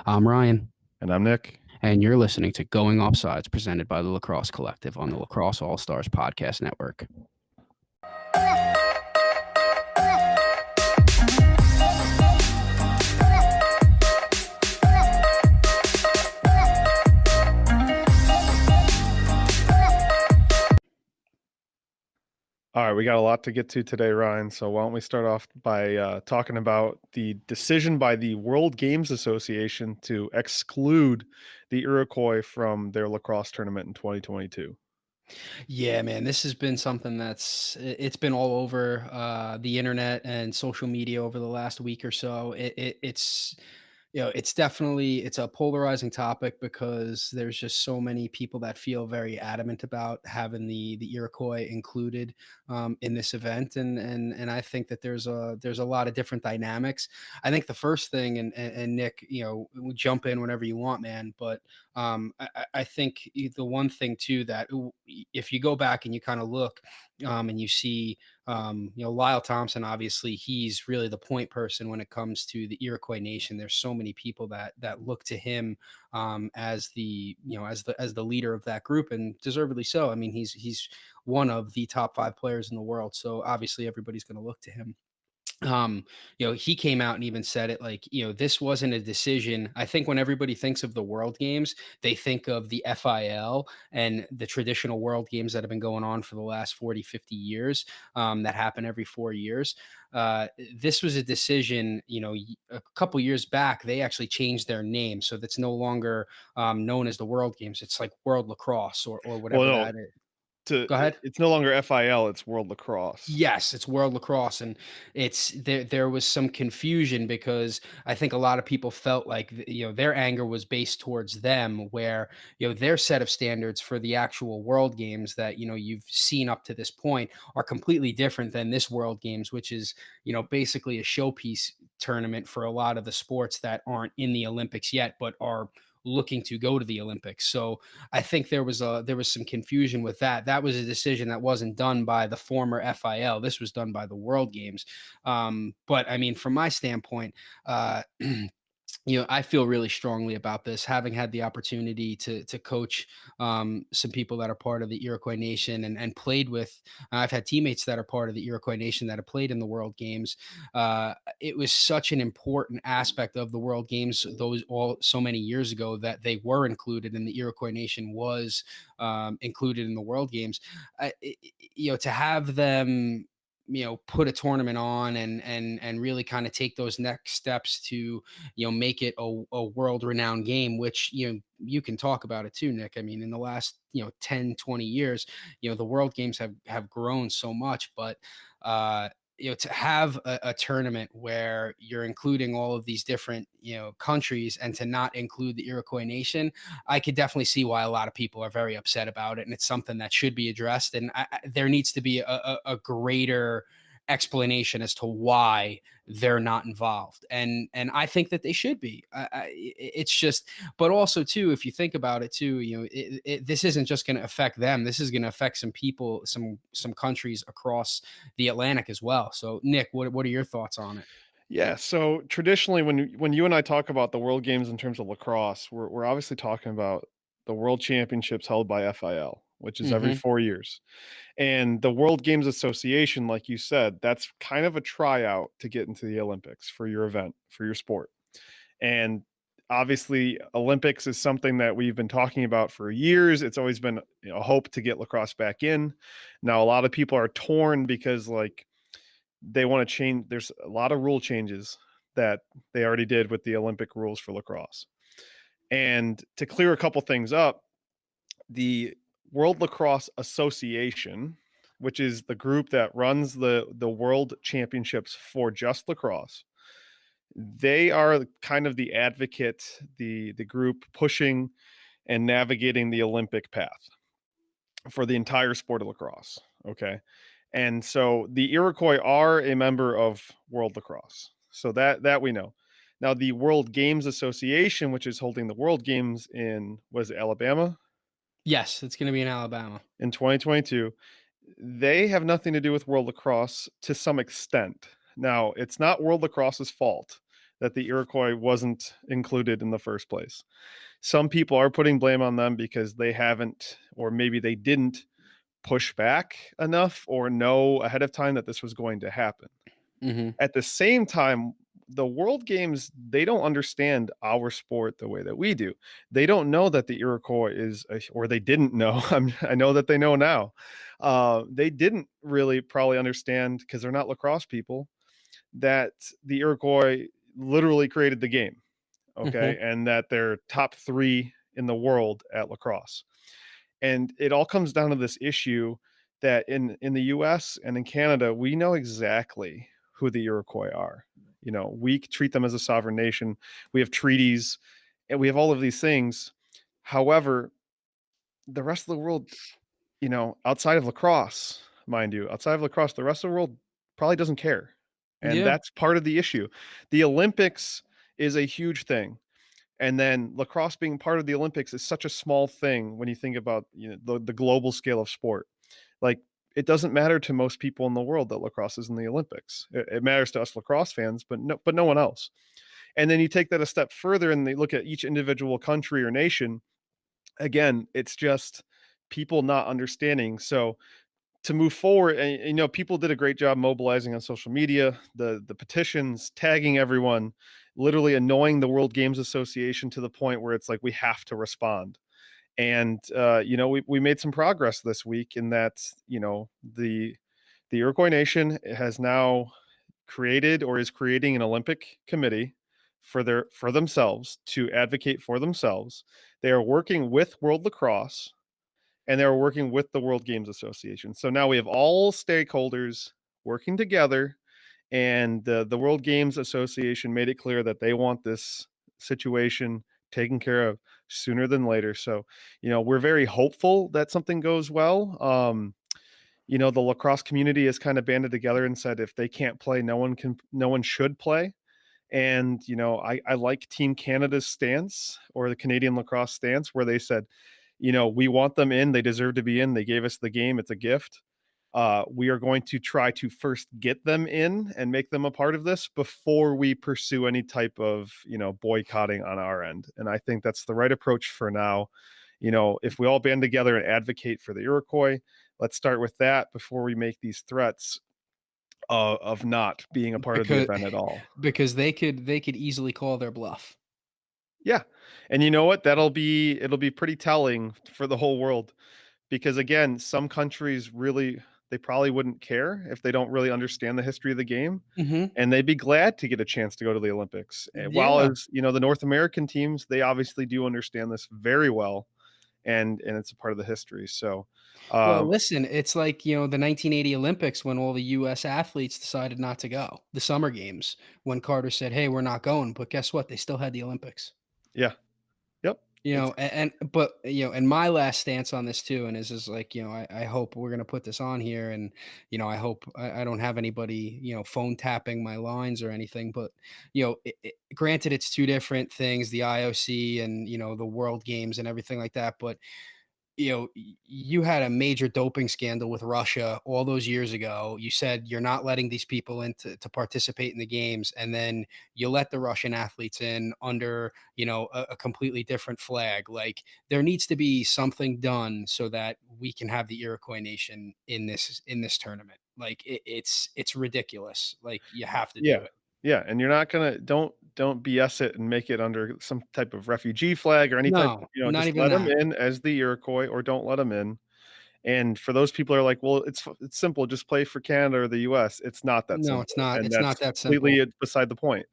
I'm Ryan, And I'm Nick. and you're listening to Going Offsides, presented by the Lacrosse Collective on the Lacrosse All Stars Podcast Network. All right, we got a lot to get to today, Ryan. So why don't we start off by talking about the decision by the World Games Association to exclude the Iroquois from their lacrosse tournament in 2022. Yeah, man, this has been something it's been all over the internet and social media over the last week or so. It's definitely it's a polarizing topic because there's just so many people that feel very adamant about having the Iroquois included in this event, and I think that there's a lot of different dynamics. I think the first thing, and Nick, jump in whenever you want, man, but I think the one thing too that if you go back and you kind of look and you see Lyle Thompson, obviously he's really the point person when it comes to the Iroquois Nation. There's so many people that look to him as the leader of that group, and deservedly so. I mean, he's one of the top 5 players in the world, so obviously everybody's going to look to him. He came out and even said it like, this wasn't a decision. I think when everybody thinks of the World Games, they think of the FIL and the traditional World Games that have been going on for the last 40, 50 years, that happen every 4 years. This was a decision, a couple years back, they actually changed their name. So that's no longer known as the World Games. It's like World Lacrosse or Well, whatever no, that is. Go ahead. it's no longer FIL, it's World Lacrosse. Yes, it's World Lacrosse, and it's there was some confusion because I think a lot of people felt like their anger was based towards them, where their set of standards for the actual World Games that you've seen up to this point are completely different than this World Games, which is basically a showpiece tournament for a lot of the sports that aren't in the Olympics yet but are looking to go to the Olympics. So I think there was some confusion with that. That was a decision that wasn't done by the former FIL. This was done by the World Games. But I mean, from my standpoint, I feel really strongly about this, having had the opportunity to coach some people that are part of the Iroquois Nation and played with. I've had teammates that are part of the Iroquois Nation that have played in the World Games. It was such an important aspect of the World Games those all so many years ago that they were included, and the Iroquois Nation was included in the World Games. To have them put a tournament on and really kind of take those next steps to make it a world renowned game, which you can talk about it too, Nick. I mean, in the last 10, 20 years, the World Games have grown so much, but to have a tournament where you're including all of these different countries and to not include the Iroquois Nation, I could definitely see why a lot of people are very upset about it, and it's something that should be addressed. And there needs to be a greater explanation as to why they're not involved, and I think that they should be. It's just, but also too, if you think about it too, this isn't just going to affect them. This is going to affect some people, some countries across the Atlantic as well. So, Nick, what are your thoughts on it? Yeah, so traditionally, when you and I talk about the World Games in terms of lacrosse, we're obviously talking about the World Championships held by FIL, which is every Hmm. 4 years. And the World Games Association, like you said, that's kind of a tryout to get into the Olympics for your event, for your sport. And obviously, Olympics is something that we've been talking about for years. It's always been a hope to get lacrosse back in. Now, a lot of people are torn because, like, they want to change. There's a lot of rule changes that they already did with the Olympic rules for lacrosse. And to clear a couple things up, the World Lacrosse Association, which is the group that runs the World Championships for just lacrosse, they are kind of the advocate, the group pushing and navigating the Olympic path for the entire sport of lacrosse. Okay. And so the Iroquois are a member of World Lacrosse. So that we know. Now the World Games Association, which is holding the World Games in was it Alabama Yes, it's going to be in Alabama. in 2022, they have nothing to do with World Lacrosse to some extent. Now, it's not World Lacrosse's fault that the Iroquois wasn't included in the first place. Some people are putting blame on them because they haven't, or maybe they didn't push back enough or know ahead of time that this was going to happen. Mhm. At the same time, the World Games, they don't understand our sport the way that we do. They don't know that the Iroquois is, or they didn't know. I know that they know now. They didn't really probably understand because they're not lacrosse people that the Iroquois literally created the game. Okay, Mhm. and that they're top three in the world at lacrosse. And it all comes down to this issue that in the US and in Canada, we know exactly who the Iroquois are. You know, we treat them as a sovereign nation. We have treaties and we have all of these things. However, the rest of the world, you know, outside of lacrosse, mind you, outside of lacrosse, the rest of the world probably doesn't care. And Yeah. that's part of the issue. The Olympics is a huge thing. And then lacrosse being part of the Olympics is such a small thing when you think about, you know, the global scale of sport. Like, it doesn't matter to most people in the world that lacrosse is in the Olympics. It matters to us lacrosse fans, but no one else. And then you take that a step further and they look at each individual country or nation. Again, it's just people not understanding. So to move forward, and you know, people did a great job mobilizing on social media, the petitions, tagging everyone, literally annoying the World Games Association to the point where it's like we have to respond. And you know, we made some progress this week in that, you know, the Iroquois Nation has now created or is creating an Olympic committee for themselves to advocate for themselves. They are working with World Lacrosse and they were working with the World Games Association. So now we have all stakeholders working together, and the World Games Association made it clear that they want this situation taken care of sooner than later. So, you know, we're very hopeful that something goes well. You know, the lacrosse community has kind of banded together and said if they can't play, no one should play. And, you know, I like Team Canada's stance or the Canadian lacrosse stance where they said, you know, we want them in. They deserve to be in. They gave us the game. It's a gift. We are going to try to first get them in and make them a part of this before we pursue any type of, you know, boycotting on our end. And I think that's the right approach for now. You know, if we all band together and advocate for the Iroquois, let's start with that before we make these threats of not being a part of the Because event at all. because they could easily call their bluff. Yeah. And you know what? It'll be pretty telling for the whole world because again, some countries really they probably wouldn't care if they don't really understand the history of the game Mhm. and they'd be glad to get a chance to go to the Olympics. While Yeah. as, you know, the North American teams, they obviously do understand this very well and it's a part of the history. So, Well, um listen, it's like, the 1980 Olympics when all the US athletes decided not to go. The Summer Games when Carter said, "Hey, we're not going." But guess what? They still had the Olympics. yeah. Yep. It's But and my last stance on this too, and is like, I hope we're gonna put this on here, and I hope I don't have anybody phone tapping my lines or anything. But granted, it's two different things, the IOC and the World Games and everything like that. But you had a major doping scandal with Russia all those years ago. You said you're not letting these people in to participate in the games, and then you let the Russian athletes in under, a completely different flag. Like there needs to be something done so that we can have the Iroquois Nation in this tournament. Like it's ridiculous. Like you have to yeah. do it. Yeah, and you're not gonna don't BS it and make it under some type of refugee flag or any type No, you know, not just even let them that. in as the Iroquois or don't let them in. And for those people who are like, "Well, it's simple, just play for Canada or the US." It's not that No, simple, it's not. and It's that's not that completely simple. beside the point.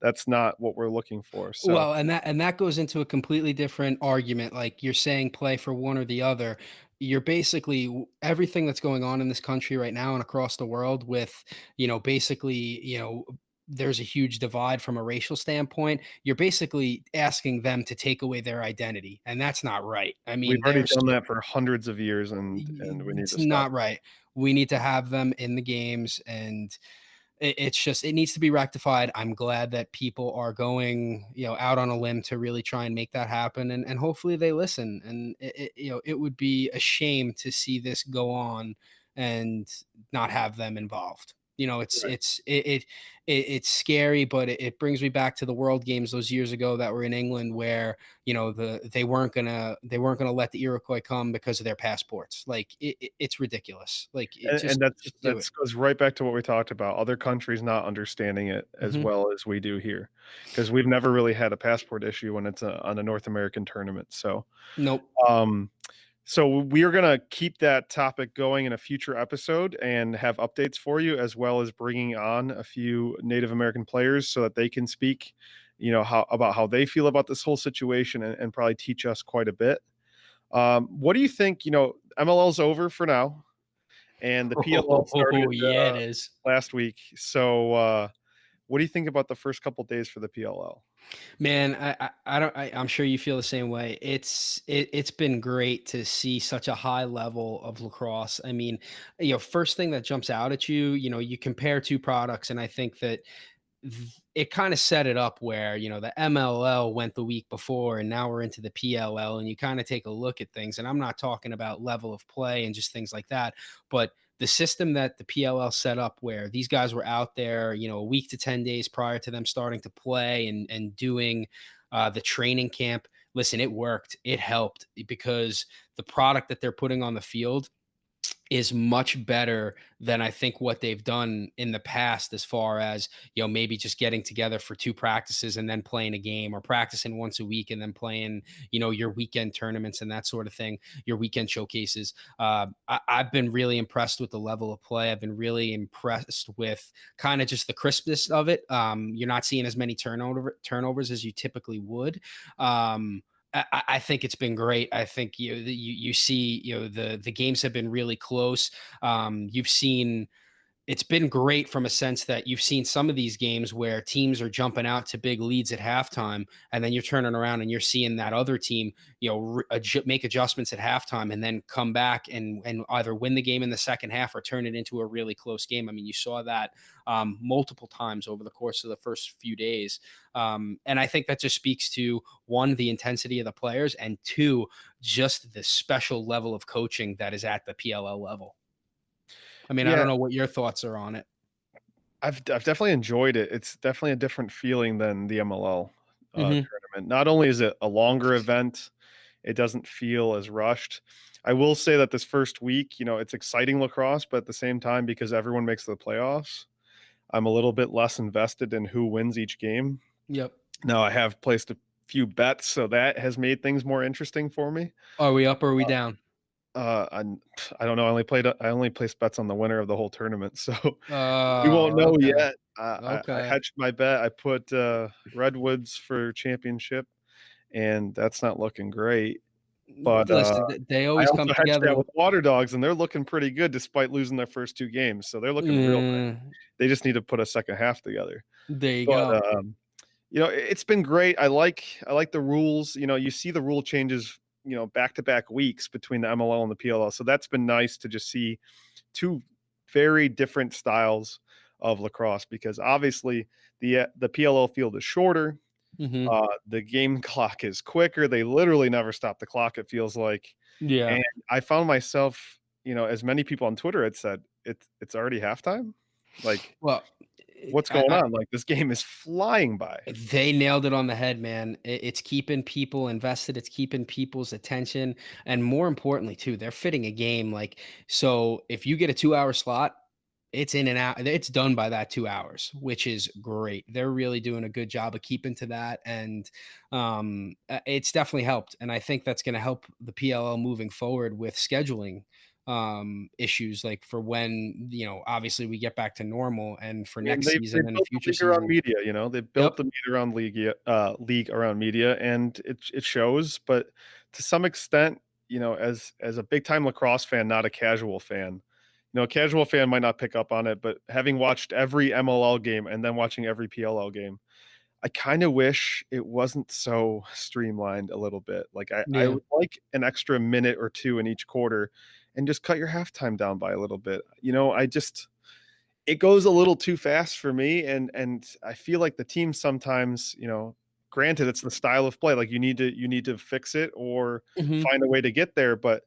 That's not what we're looking for, so Well, and that goes into a completely different argument. Like you're saying, play for one or the other. You're basically everything that's going on in this country right now and across the world with, basically, there's a huge divide from a racial standpoint. You're basically asking them to take away their identity, and that's not right. I we've mean, already there's done that for hundreds of years, and we need it's to stop. not right. We need to have them in the games, and it's just it needs to be rectified. I'm glad that people are going, out on a limb to really try and make that happen, and hopefully they listen. And it would be a shame to see this go on and not have them involved. You know, it's Right. it's it's scary, but it brings me back to the World Games those years ago that were in England, where they weren't gonna let the Iroquois come because of their passports. Like it's ridiculous. Like it And just that's just do it. that's goes right back to what we talked about, other countries not understanding it as Hmm. well as we do here, because 'cause we've never really had a passport issue when it's, on a North American tournament, Nope. um so we are gonna keep that topic going in a future episode and have updates for you, as well as bringing on a few Native American players so that they can speak, how they feel about this whole situation and probably teach us quite a bit. What do you think? MLL's over for now, and the PLL Oh, started yeah, it is. last week. So, what do you think about the first couple days for the PLL? Man, I don't I'm sure you feel the same way. It's been great to see such a high level of lacrosse. I mean, first thing that jumps out at you, you compare two products, and I think that it kind of set it up where the MLL went the week before, and now we're into the PLL, and you kind of take a look at things. And I'm not talking about level of play and just things like that, but the system that the PLL set up, where these guys were out there, a week to 10 days prior to them starting to play and doing the training camp. Listen, it worked. It helped because the product that they're putting on the field is much better than I think what they've done in the past, as far as, maybe just getting together for two practices and then playing a game, or practicing once a week and then playing, your weekend tournaments and that sort of thing, your weekend showcases. I've been really impressed with the level of play. I've been really impressed with kind of just the crispness of it. You're not seeing as many turnovers as you typically would. I think it's been great. I think you see the games have been really close. You've seen It's been great from a sense that you've seen some of these games where teams are jumping out to big leads at halftime, and then you're turning around and you're seeing that other team, make adjustments at halftime and then come back and either win the game in the second half or turn it into a really close game. I mean, you saw that multiple times over the course of the first few days, and I think that just speaks to, one, the intensity of the players, and two, just the special level of coaching that is at the PLL level. I mean, I Yeah, don't know what your thoughts are on it. I've definitely enjoyed it. It's definitely a different feeling than the MLL, Mhm. tournament. Not only is it a longer event, it doesn't feel as rushed. I will say that this first week, it's exciting lacrosse, but at the same time, because everyone makes the playoffs, I'm a little bit less invested in who wins each game. Yep. Now I have placed a few bets, so that has made things more interesting for me. Are we up or are we down? And I don't know. I only placed bets on the winner of the whole tournament, so we won't Oh, know okay. yet. I Okay. hedged my bet. I put Redwoods for championship, and that's not looking great. But Listen, they I always come also hedged together. that with Water Dogs, and they're looking pretty good despite losing their first two games. So they're looking real nice. Mm, They just need to put a second half together. there you But go. it's been great. I like the rules. You see the rule changes, back to back weeks between the MLL and the PLL. So that's been nice to just see two very different styles of lacrosse, because obviously the PLL field is shorter. Mhm. The game clock is quicker. They literally never stop the clock, it feels like. Yeah. And I found myself, as many people on Twitter had said, it's already halftime. Like, Well, what's going on? Like, this game is flying by. they nailed it on the head, man. It's keeping people invested. It's keeping people's attention, and more importantly, too, they're fitting a game. Like, so if you get a 2 hour slot, it's in and out. It's done by that 2 hours, which is great. They're really doing a good job of keeping to that, and it's definitely helped. And I think that's going to help the PLL moving forward with scheduling issues, like for when obviously we get back to normal, and for I mean, next they season and built the future league around seasons. media, they Yep. built the league around media, and it shows. But to some extent, as a big time lacrosse fan, not a casual fan, a casual fan might not pick up on it. But having watched every MLL game and then watching every PLL game, I kind of wish it wasn't so streamlined a little bit. Like, I Yeah. would like an extra minute or two in each quarter, and just cut your halftime down by a little bit. I just it goes a little too fast for me, and I feel like the team sometimes, granted, it's the style of play, like, you need to fix it or Mhm. find a way to get there. But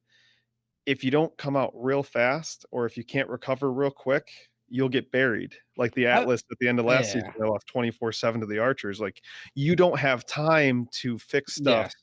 if you don't come out real fast, or if you can't recover real quick, you'll get buried. Like the I Atlas at the end of last season, yeah, they lost 24-7 to the Archers. Like, you don't have time to fix stuff. yes.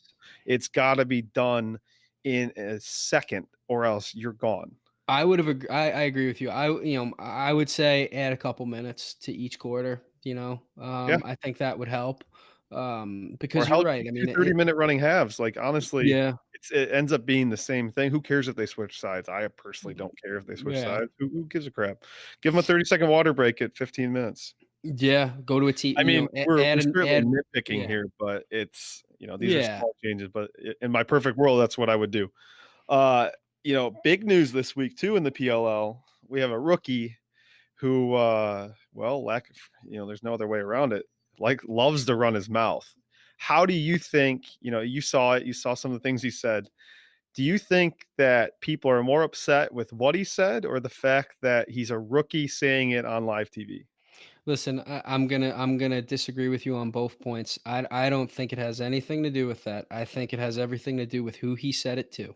It's gotta be done in a second or else you're gone. I would have I agree with you. I would say add a couple minutes to each quarter, Yeah. I think that would help, Or because you're hell, right. keep I 2 mean, 30-minute running halves. Like, honestly, yeah. it ends up being the same thing. Who cares if they switch sides? I personally don't care if they switch Yeah. sides. Who gives a crap? Give them a 30-second water break at 15 minutes. Yeah, go to a I mean, we're add an certainly add nitpicking yeah. here, but these are Yeah. small changes, but I in my perfect world, that's what I would do. Uh, big news this week too in the PLL. We have a rookie who, well, there's no other way around it, like, loves to run his mouth. How do you think, you saw it, you saw some of the things he said. Do you think that people are more upset with what he said or the fact that he's a rookie saying it on live TV? Listen, I'm gonna disagree with you on both points. I don't think it has anything to do with that. I think it has everything to do with who he said it to.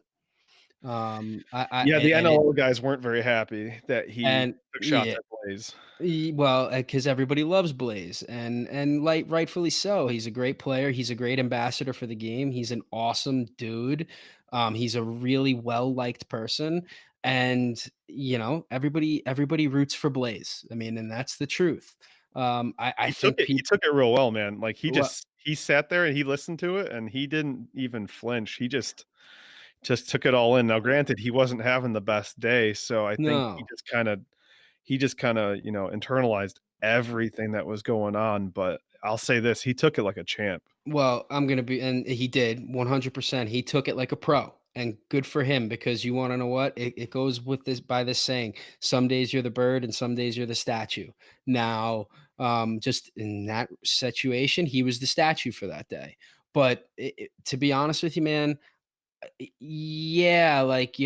I Yeah, the and it NLO guys weren't very happy that he and took shots yeah. at Blaze. Well, because everybody loves Blaze, and like rightfully so. He's a great player. He's a great ambassador for the game. He's an awesome dude. He's a really well liked person, and everybody roots for Blaze. I mean, and that's the truth. I think He people. took it real well, man. Like, Well, he sat there and he listened to it and he didn't even flinch. He just took it all in. Now granted, he wasn't having the best day, so I think no. he just kinda, internalized everything that was going on, but I'll say this, he took it like a champ. Well, I'm gonna be, and he did 100%. He took it like a pro, and good for him because you want to know what? It goes with this by this saying: some days you're the bird, and some days you're the statue. Now, just in that situation, he was the statue for that day. But to be honest with you, man, yeah, like,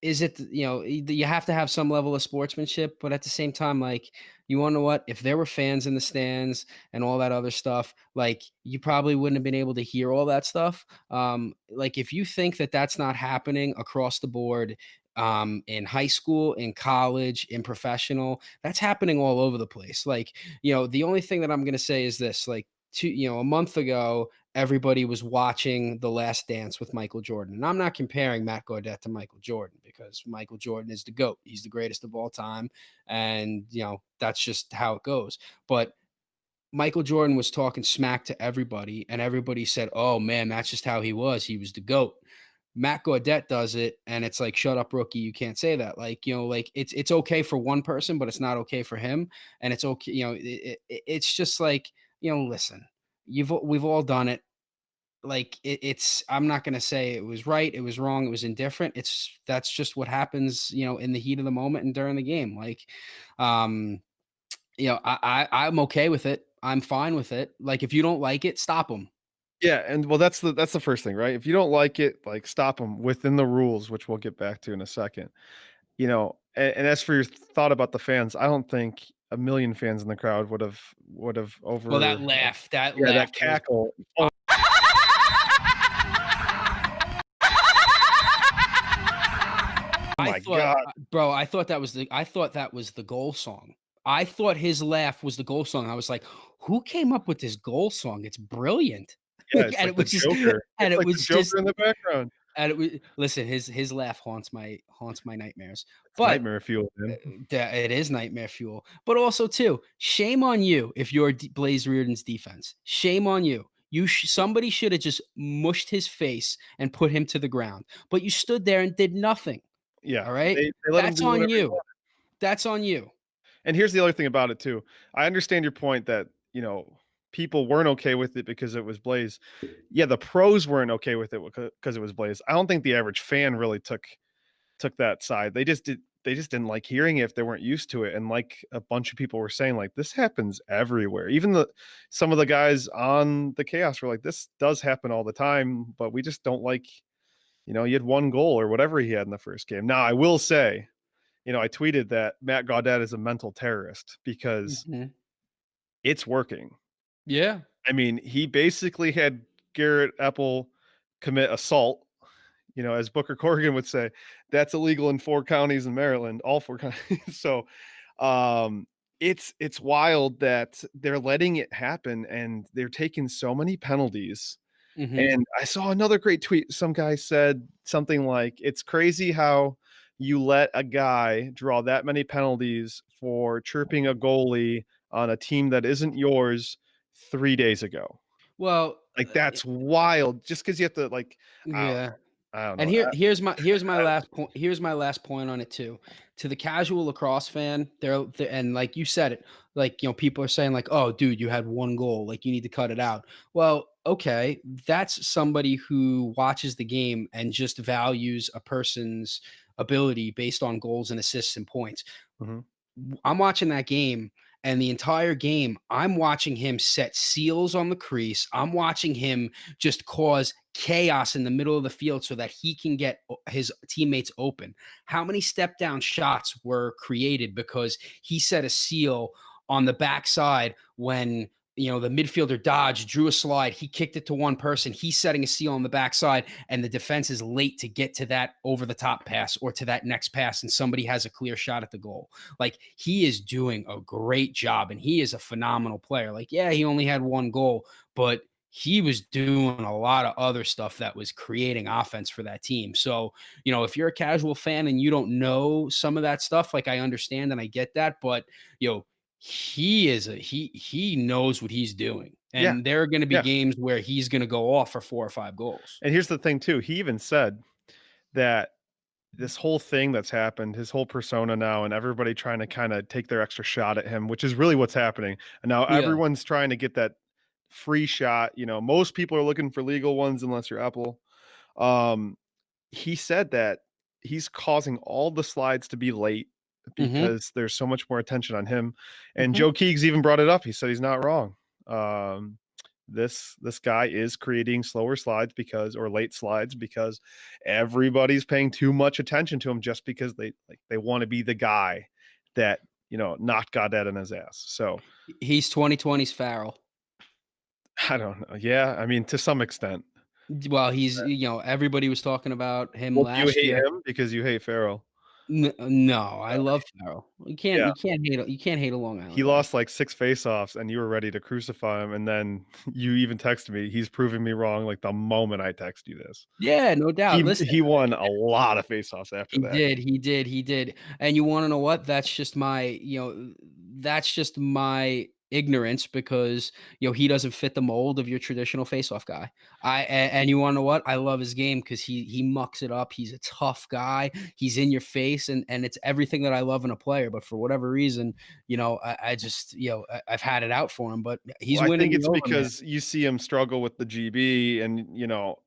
is it, you have to have some level of sportsmanship, but at the same time, like, you wanna know what? If there were fans in the stands and all that other stuff, like, you probably wouldn't have been able to hear all that stuff. Like, if you think that that's not happening across the board, in high school, in college, in professional, that's happening all over the place. Like, the only thing that I'm gonna say is this, like, a month ago, everybody was watching The Last Dance with Michael Jordan. And I'm not comparing Matt Gaudet to Michael Jordan because Michael Jordan is the GOAT. He's the greatest of all time. And, that's just how it goes. But Michael Jordan was talking smack to everybody, and everybody said, "Oh man, that's just how he was. He was the GOAT." Matt Gaudet does it, and it's like, "Shut up, rookie! You can't say that." Like, like, it's okay for one person, but it's not okay for him, and it's okay. It's just like, listen, we've all done it. Like, it's, I'm not gonna say it was right, it was wrong, it was indifferent. That's just what happens, in the heat of the moment and during the game. Like, um, I'm okay with it. I'm fine with it. Like, if you don't like it, stop them. Yeah, and well, that's the first thing, right? If you don't like it, like, stop them within the rules, which we'll get back to in a second. And as for your thought about the fans, I don't think a million fans in the crowd would have Well, over that yeah, that laugh was, cackle. Oh I my thought, god. bro, I thought that was the goal song. I thought his laugh was the goal song. I was like, "Who came up with this goal song? It's brilliant." Yeah, it's And like it the was just Joker. and It's it like the was Joker just in the background. and it was listen, his laugh haunts my nightmares. It's But nightmare fuel, man. it is nightmare fuel. But also too, shame on you if you're Blaze Reardon's defense. Shame on you. Somebody should have just mushed his face and put him to the ground. But you stood there and did nothing. Yeah, All right? they let him That's do on whatever he you. wanted. That's on you. And here's the other thing about it too. I understand your point that, people weren't okay with it because it was Blaze. Yeah, the pros weren't okay with it because it was Blaze. I don't think the average fan really took that side. They just didn't like hearing it if they weren't used to it. And like a bunch of people were saying, like, this happens everywhere. Even some of the guys on the chaos were like, this does happen all the time, but we just don't like, he had one goal or whatever he had in the first game. Now I will say, I tweeted that Matt Gaudet is a mental terrorist because Mhm. it's working. Yeah. I mean, he basically had Garrett Epple commit assault, as Booker Corrigan would say, that's illegal in 4 counties in Maryland, all 4 counties. So, um, it's wild that they're letting it happen and they're taking so many penalties. Mhm. And I saw another great tweet. Some guy said something like, "It's crazy how you let a guy draw that many penalties for chirping a goalie on a team that isn't yours 3 days ago." Well, Like, that's wild. Just because you have to, like, I don't yeah. know. I don't And know. here's my last point here's my last point on it too. To the casual lacrosse fan, they're and like you said it, like, people are saying like, "Oh, dude, you had 1 goal, like, you need to cut it out." Well, okay, that's somebody who watches the game and just values a person's ability based on goals and assists and points. Mhm. I'm watching that game, and the entire game, I'm watching him set seals on the crease. I'm watching him just cause chaos in the middle of the field so that he can get his teammates open. How many step down shots were created because he set a seal on the backside when the midfielder dodged, drew a slide, he kicked it to one person, he's setting a seal on the backside, and the defense is late to get to that over the top pass or to that next pass, and somebody has a clear shot at the goal. Like, he is doing a great job and he is a phenomenal player. Like, yeah, he only had 1 goal, but he was doing a lot of other stuff that was creating offense for that team. So, if you're a casual fan and you don't know some of that stuff, like, I understand and I get that, but you know, he knows what he's doing. Yeah, And there are going to be yeah. games where he's going to go off for 4 or 5 goals. And here's the thing too, he even said that this whole thing that's happened, his whole persona now and everybody trying to kinda take their extra shot at him, which is really what's happening. And now Yeah. everyone's trying to get that free shot, most people are looking for legal ones unless you're Apple. Um, he said that he's causing all the slides to be late Mhm. because there's so much more attention on him, and Mhm. Joe Keegs even brought it up, he said he's not wrong. Um, this guy is creating slower slides because or late slides because everybody's paying too much attention to him just because they wanna be the guy that, knocked Gaudet in his ass. So, He's 2020's Farrell. I don't know. Yeah, I mean, to some extent. Well, everybody was talking about him Well, do you last hate year. him because you hate Farrell? No, I love Farrell. You can't Yeah. you can't hate a Long He Island guy. lost, like, 6 faceoffs, and you were ready to crucify him, and then you even texted me, "He's proving me wrong," like, the moment I text you this. Yeah, no doubt. Listen, He won a lot of faceoffs after he that. did, he did. And you wanna know what? That's just my ignorance because, he doesn't fit the mold of your traditional face-off guy. And you wanna know what? I love his game because he mucks it up. He's a tough guy. He's in your face, and it's everything that I love in a player, but for whatever reason, I just, I've had it out for him, but he's Well, I winning think me it's over, man. because you see him struggle with the GB, and,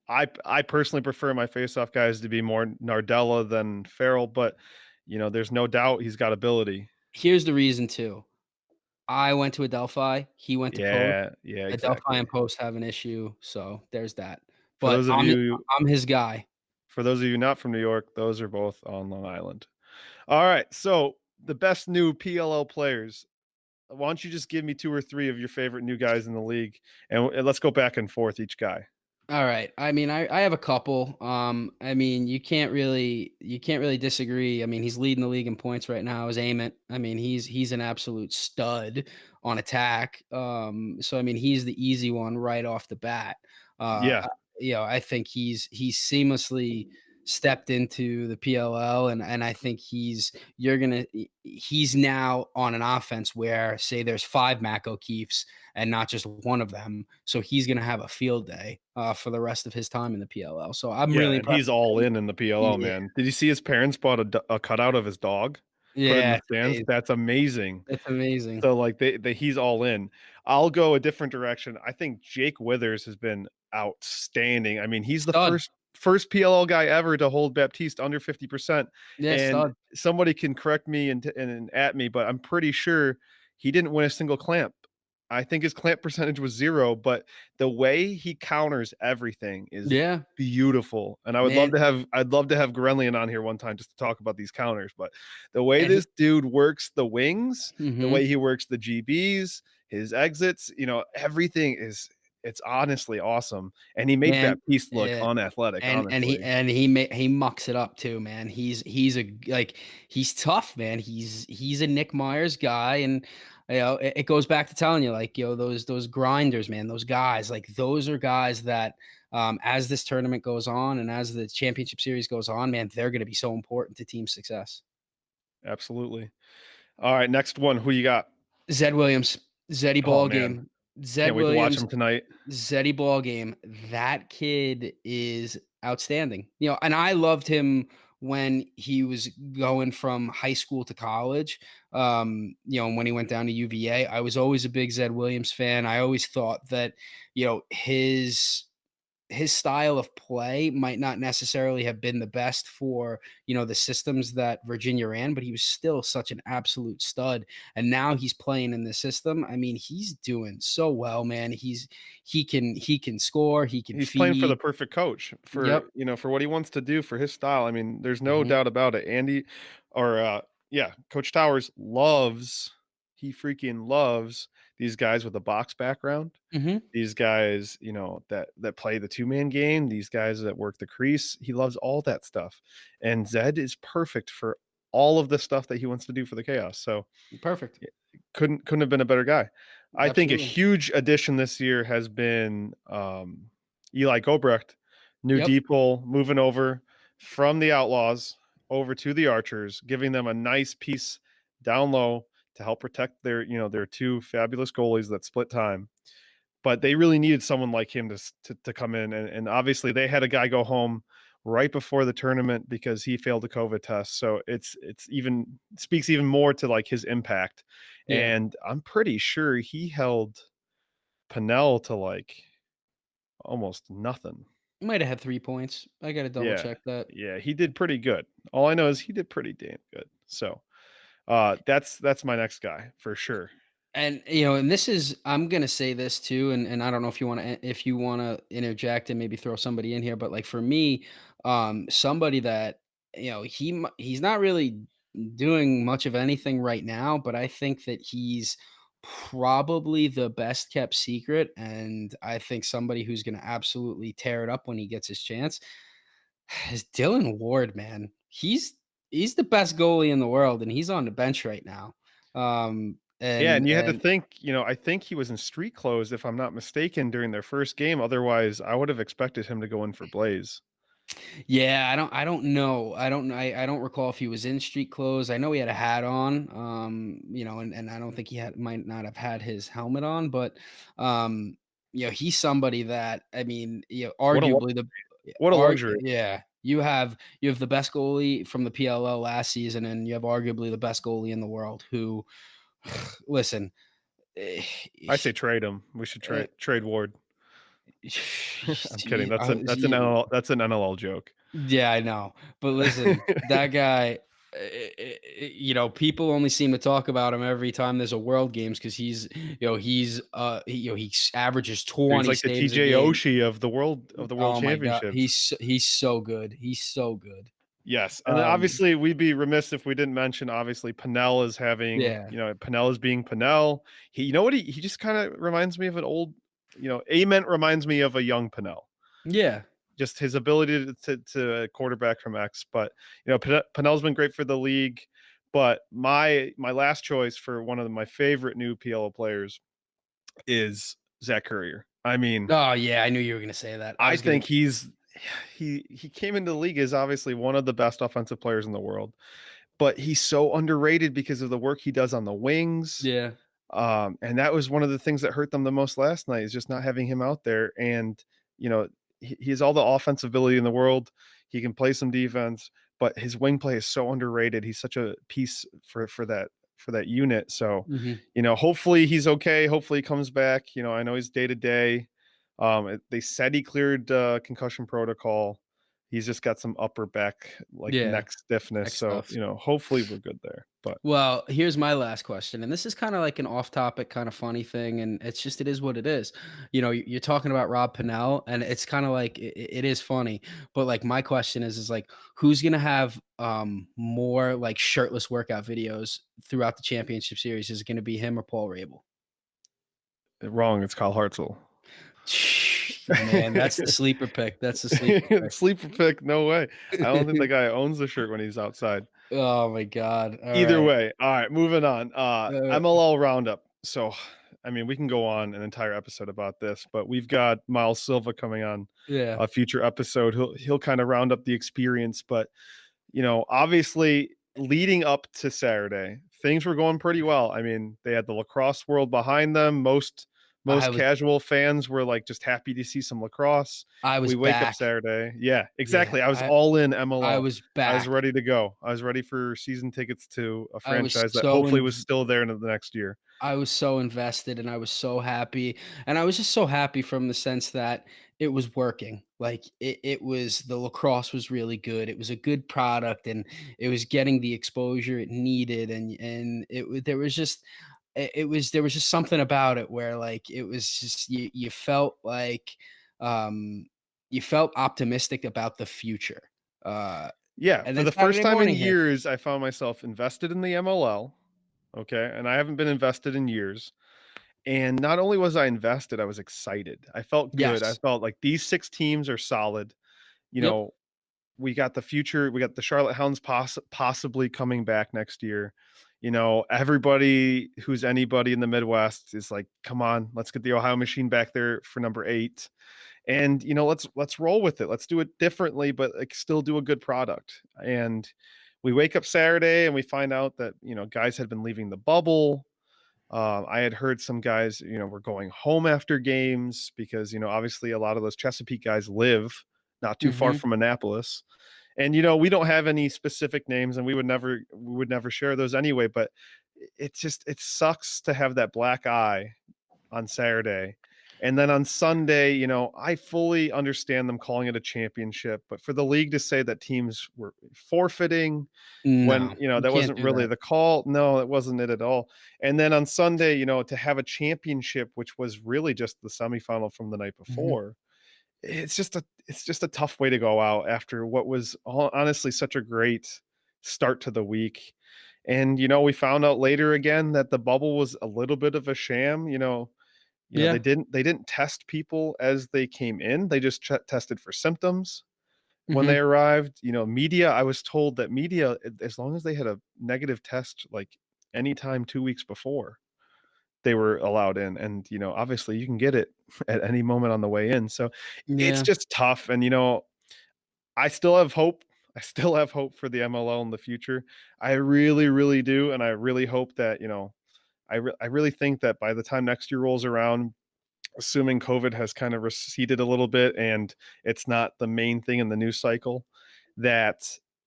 I personally prefer my faceoff guys to be more Nardella than Farrell, but, there's no doubt he's got ability. Here's the reason too. I went to Adelphi, he went to Post. Yeah, yeah, Adelphi exactly. and Post have an issue, so there's that. For But those of you I'm his guy. for those of you not from New York, those are both on Long Island. Alright, so the best new PLL players. Why don't you just give me 2 or 3 of your favorite new guys in the league, and let's go back and forth each guy. All right. I mean, I have a couple. I mean, you can't really disagree. I mean, he's leading the league in points right now. Is Ament. I mean, he's an absolute stud on attack. So I mean, he's the easy one right off the bat. Yeah, Uh, I think he's seamlessly stepped into the PLL, and I think he's now on an offense where, say, there's 5 Mac O'Keefes and not just one of them. So he's going to have a field day for the rest of his time in the PLL. So I'm yeah, really and impressed he's with all him. in the PLL, Yeah, man. Did you see his parents bought a cutout of his dog? Put it in yeah, the it's stands? amazing. That's amazing. It's amazing. So, like, they he's all in. I'll go a different direction. I think Jake Withers has been outstanding. I mean, he's the Stud. first PLL guy ever to hold Baptiste under 50%, Yeah, and stud. somebody can correct me and at me, but I'm pretty sure he didn't win a single clamp. I think his clamp percentage was 0, but the way he counters everything is Yeah, beautiful, and man. I'd love to have Grenlian on here one time just to talk about these counters, but the way And he, this dude works the wings, the hmm way he works the GBs, his exits, everything is it's honestly awesome, and he makes Man, that piece look yeah, unathletic, honestly. he mucks it up too, man. He's tough, man. He's a Nick Myers guy, and it goes back to telling you, like, those grinders, man, those guys, like, those are guys that, as this tournament goes on and as the championship series goes on, man, they're going to be so important to team success. Absolutely. Alright, next one, who you got? Zed Williams, Zeddy Oh, ball man. game. Zed Can't wait to watch Williams, him tonight. Zeddy ball game. That kid is outstanding. And I loved him when he was going from high school to college. And when he went down to UVA, I was always a big Zed Williams fan. I always thought that, his style of play might not necessarily have been the best for, the systems that Virginia ran, but he was still such an absolute stud. And now he's playing in the system. I mean, he's doing so well, man. He can score, he can He's playing for the feed. perfect coach for, Yep. for what he wants to do for his style. I mean, there's no Mhm. doubt about it. Andy or, yeah, Coach Towers he freaking loves these guys with a box background. Mhm. These guys, that play the two-man game, these guys that work the crease, he loves all that stuff, and Zed is perfect for all of the stuff that he wants to do for the Chaos, so, Perfect. yeah, couldn't have been a better guy. I think a Absolutely. huge addition this year has been, Eli Gobrecht, new Yep. depot, moving over from the Outlaws over to the Archers, giving them a nice piece down low to help protect their 2 fabulous goalies that split time. But they really needed someone like him to come in, and obviously they had a guy go home right before the tournament because he failed a COVID test. So it's even speaks even more to like his impact. Yeah. And I'm pretty sure he held Pennell to like almost nothing. Might have had 3 points. I gotta double Yeah. check that. Yeah, he did pretty good. All I know is he did pretty damn good. So that's my next guy for sure. And this is, I'm gonna say this too, and I don't know if you wanna interject and maybe throw somebody in here, but like for me, somebody that he's not really doing much of anything right now, but I think that he's probably the best kept secret, and I think somebody who's gonna absolutely tear it up when he gets his chance is Dylan Ward, man. He's the best goalie in the world, and he's on the bench right now. Yeah, And and you had to and think, I think he was in street clothes if I'm not mistaken during their first game. Otherwise, I would have expected him to go in for Blaze. Yeah, I don't know. I don't recall if he was in street clothes. I know he had a hat on, and I don't think he might not have had his helmet on, but he's somebody that, I mean, What a lu arguably the what a luxury. yeah, you have the best goalie from the PLL last season, and you have arguably the best goalie in the world who listen, eh, I say trade him. We should eh, trade Ward. I'm kidding. he- he- That's an NLL joke. Yeah, I know. But listen, that guy, people only seem to talk about him every time there's a World Games because he averages He's 20 like the saves a TJ game. Oshie of the world Oh my god, championships. he's so good. He's so good. Yes, and then Um, obviously we'd be remiss if we didn't mention obviously Pennell is having, yeah, Pennell is being Pennell. He just kind of reminds me of an old, Ament reminds me of a young Pennell. yeah. Just his ability to quarterback from X, but Pennell's been great for the league. But my last choice for one of my favorite new PLO players is Zach Courier. I mean, Oh yeah, I knew you were gonna say that. I I was gonna. think he came into the league as obviously one of the best offensive players in the world, but he's so underrated because of the work he does on the wings. Yeah. And that was one of the things that hurt them the most last night is just not having him out there. And, you know, he has all the offensive ability in the world. He can play some defense, but his wing play is so underrated. He's such a piece for that unit. So, Mhm. hopefully he's okay. Hopefully he comes back. I know he's day to day. They said he cleared concussion protocol. He's just got some upper back, like Yeah. neck stiffness. X So, stuff. hopefully we're good there. But Well, here's my last question, and this is kind of like an off-topic, kind of funny thing, and it is what it is. You're talking about Rob Pennell, and it's kind of like it is funny, but like my question is like, who's gonna have more like shirtless workout videos throughout the championship series? Is it gonna be him or Paul Rabel? wrong, it's Kyle Hartzell. Man, that's the sleeper pick. That's the sleeper pick. Sleeper pick, no way. I don't think the guy owns the shirt when he's outside. Oh my god. All Either right. way, alright, moving on. Uh, MLL roundup. So, I mean, we can go on an entire episode about this, but we've got Miles Silva coming on yeah. a future episode. He'll kinda round up the experience, but, obviously, leading up to Saturday, things were going pretty well. I mean, they had the lacrosse world behind them. I Most was casual fans were, like, just happy to see some lacrosse. I was We wake up back. Saturday. Yeah, Yeah. exactly. I was I all in I MLL. was I was back. ready to go. I was ready for season tickets to a I was franchise that so hopefully was in still there into the next year. I was so invested and I was so happy. And I was just so happy from the sense that it was working. Like it was the lacrosse was really good. It was a good product and it was getting the exposure it needed. And there was just it was there was just something about it where like it was just you felt like um you felt optimistic about the future. Uh Yeah, and for then the first Saturday time in morning hit. years, I found myself invested in the MLL, okay, and I haven't been invested in years. And not only was I invested, I was excited. I felt good. I Yes. felt like these 6 teams are solid. You Yep. know, we got the Charlotte Hounds possibly coming back next year. Everybody who's anybody in the Midwest is like, "Come on, let's get the Ohio Machine back there for number 8." And, let's roll with it. Let's do it differently, but, like, still do a good product. And we wake up Saturday and we find out that, guys had been leaving the bubble. I had heard some guys, were going home after games because, obviously a lot of those Chesapeake guys live not too far Mhm. from Annapolis. And, we don't have any specific names and we would never share those anyway, but it sucks to have that black eye on Saturday. And then on Sunday, I fully understand them calling it a championship, but for the league to say that teams were forfeiting when, No, you that can't wasn't do really that. the call. No, it wasn't it at all. And then on Sunday, to have a championship, which was really just the semifinal from the night Mhm, before, it's just a tough way to go out after what was honestly such a great start to the week. And we found out later again that the bubble was a little bit of a sham. They yeah, didn't test people as they came in. They just tested for symptoms when they mhm, arrived. Media, I was told that media, as long as they had a negative test, like, anytime 2 weeks before, they were allowed in, and, obviously, you can get it at any moment on the way in, so it's yeah, just tough, and, I still have hope. I still have hope for the MLL in the future. I really, really do, and I really hope that, I really think that by the time next year rolls around, assuming COVID has kind of receded a little bit and it's not the main thing in the news cycle, that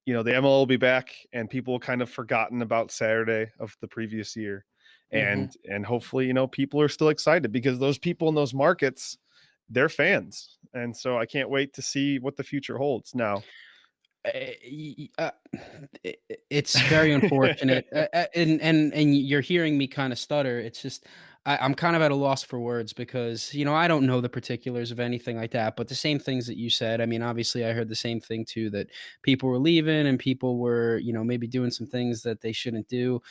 the ML will be back and people kind of forgotten about Saturday of the previous year, mhm. and hopefully people are still excited because those people in those markets, they're fans, and so I can't wait to see what the future holds now. It's very unfortunate, and you're hearing me kinda stutter. It's just I'm kind of at a loss for words because, I don't know the particulars of anything like that, but the same things that you said, I mean, obviously, I heard the same thing too, that people were leaving and people were, maybe doing some things that they shouldn't do.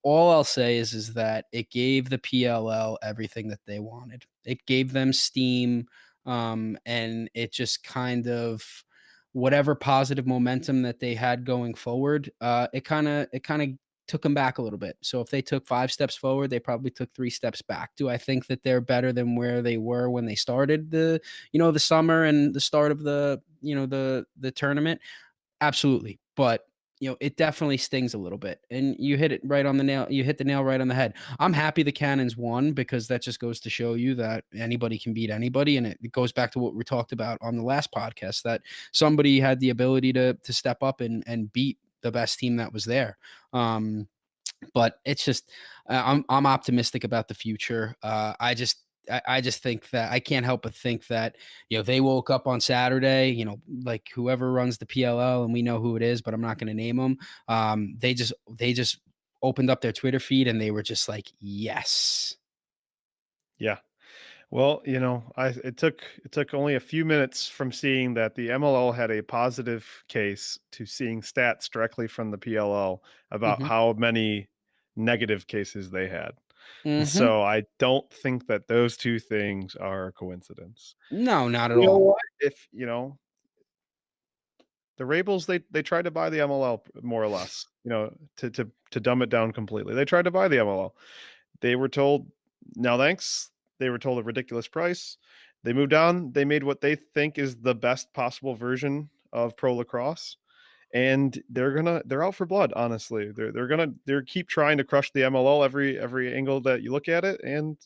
All I'll say is that it gave the PLL everything that they wanted. It gave them steam, and it just kind of whatever positive momentum that they had going forward, it kinda took them back a little bit. So if they took 5 steps forward, they probably took 3 steps back. Do I think that they're better than where they were when they started the summer and the start of the tournament? Absolutely, but, it definitely stings a little bit, and you hit it right on the nail you hit the nail right on the head. I'm happy the Cannons won because that just goes to show you that anybody can beat anybody, and it goes back to what we talked about on the last podcast, that somebody had the ability to step up and beat the best team that was there. But it's just I'm optimistic about the future. I just think that I can't help but think that they woke up on Saturday, like whoever runs the PLL, and we know who it is, but I'm not going to name them. They just opened up their Twitter feed and they were just like, yes. Yeah. Well, it took only a few minutes from seeing that the MLL had a positive case to seeing stats directly from the PLL about Hmm. how many negative cases they had. And Mhm. so I don't think that those 2 things are a coincidence. No, not at You know all. what? If, the Rabels, they tried to buy the MLL more or less, to dumb it down completely. They tried to buy the MLL. They were told, "No, thanks." They were told a ridiculous price. They moved on. They made what they think is the best possible version of pro lacrosse, and they're out for blood, honestly. They're keep trying to crush the MLL every angle that you look at it, and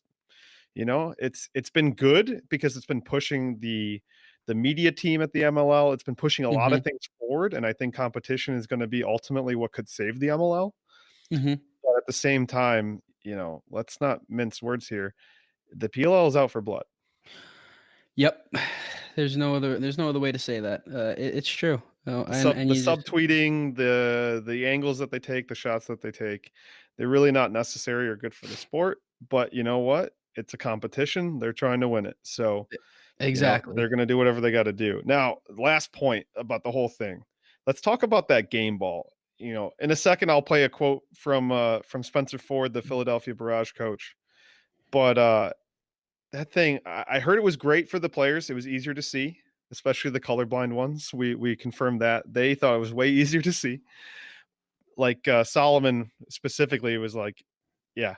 it's been good because it's been pushing the media team at the MLL. It's been pushing a lot of Mhm. things forward, and I think competition is gonna be ultimately what could save the MLL. Mhm. But at the same time, let's not mince words here. The PLL is out for blood. Yep. There's no other way to say that. It's true. The And sub and the you just subtweeting, the angles that they take, the shots that they take, they're really not necessary or good for the sport, but you know what? It's a competition, they're trying to win it, so, exactly. they're gonna do whatever they gotta do. Now, last point about the whole thing. Let's talk about that game ball. In a second, I'll play a quote from Spencer Ford, the Philadelphia Barrage coach, but, that thing, I heard it was great for the players, it was easier to see, especially the colorblind ones. We confirmed that. They thought it was way easier to see. Like, Solomon specifically was like, "Yeah,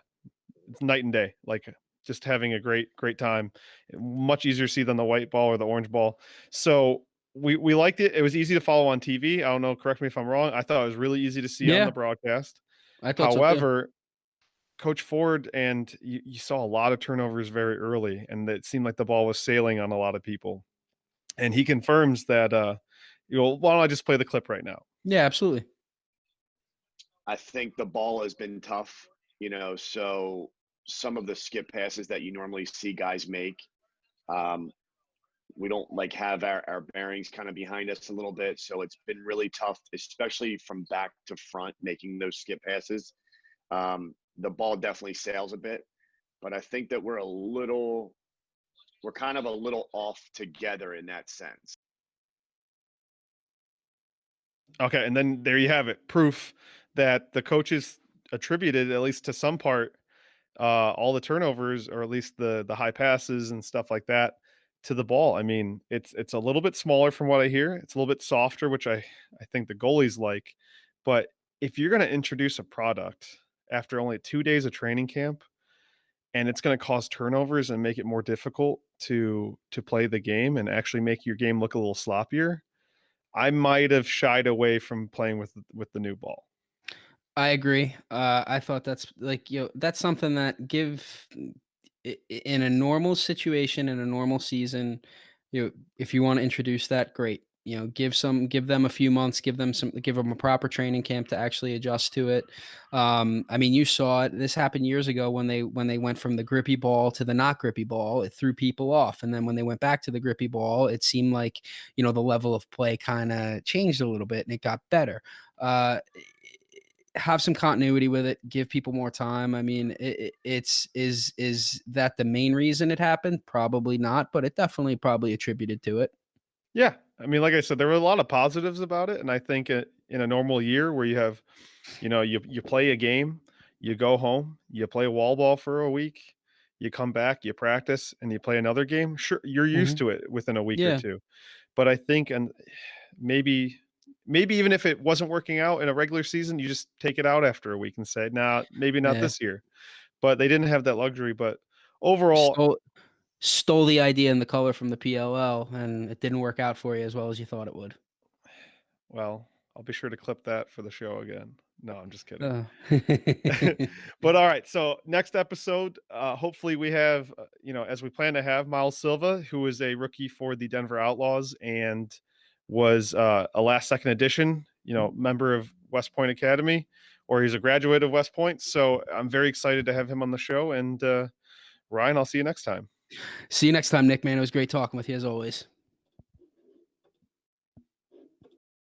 it's night and day, like, just having a great time. Much easier to see than the white ball or the orange ball." So, we liked it. It was easy to follow on TV. I don't know, correct me if I'm wrong. I thought it was really easy to see on the Yeah, broadcast. I thought so too. However, Coach Ford and you saw a lot of turnovers very early, and it seemed like the ball was sailing on a lot of people. And he confirms that, why don't I just play the clip right now? Yeah, absolutely. I think the ball has been tough, so some of the skip passes that you normally see guys make, um, we don't like have our bearings kind of behind us a little bit. So it's been really tough, especially from back to front, making those skip passes. The ball definitely sails a bit, but I think that we're kind of a little off together in that sense. Okay, and then there you have it, proof that the coaches attributed, at least to some part, all the turnovers, or at least the high passes and stuff like that, to the ball. I mean, it's a little bit smaller from what I hear. It's a little bit softer, which I think the goalies like. But if you're going to introduce a product after only 2 days of training camp, and it's going to cause turnovers and make it more difficult to play the game and actually make your game look a little sloppier, I might have shied away from playing with the new ball. I agree. I thought that's like, that's something that in a normal situation, in a normal season, if you want to introduce that, great. Give them a few months, give them a proper training camp to actually adjust to it. I mean, you saw it. This happened years ago when they went from the grippy ball to the not grippy ball. It threw people off, and then when they went back to the grippy ball, it seemed like the level of play kind of changed a little bit, and it got better. Uh, have some continuity with it, give people more time. I mean, is that the main reason it happened? Probably not, but it definitely probably attributed to it. Yeah, I mean, like I said, there were a lot of positives about it, and I think in a normal year where you have, you play a game, you go home, you play wall ball for a week, you come back, you practice, and you play another game. Sure, you're used Mhm. to it within a week or Yeah. two. But I think, and maybe maybe even if it wasn't working out in a regular season, you just take it out after a week and say, "Nah, maybe not Yeah. this year." But they didn't have that luxury. But overall, Stole the idea and the color from the PLL, and it didn't work out for you as well as you thought it would. well, I'll be sure to clip that for the show again. No, I'm just kidding. Uh. But all right, so next episode, hopefully we have, as we plan to have, Miles Silva, who is a rookie for the Denver Outlaws and was a last second addition, member of West Point Academy, or he's a graduate of West Point. So I'm very excited to have him on the show. And Ryan, I'll see you next time. See you next time, Nick, man. It was great talking with you as always.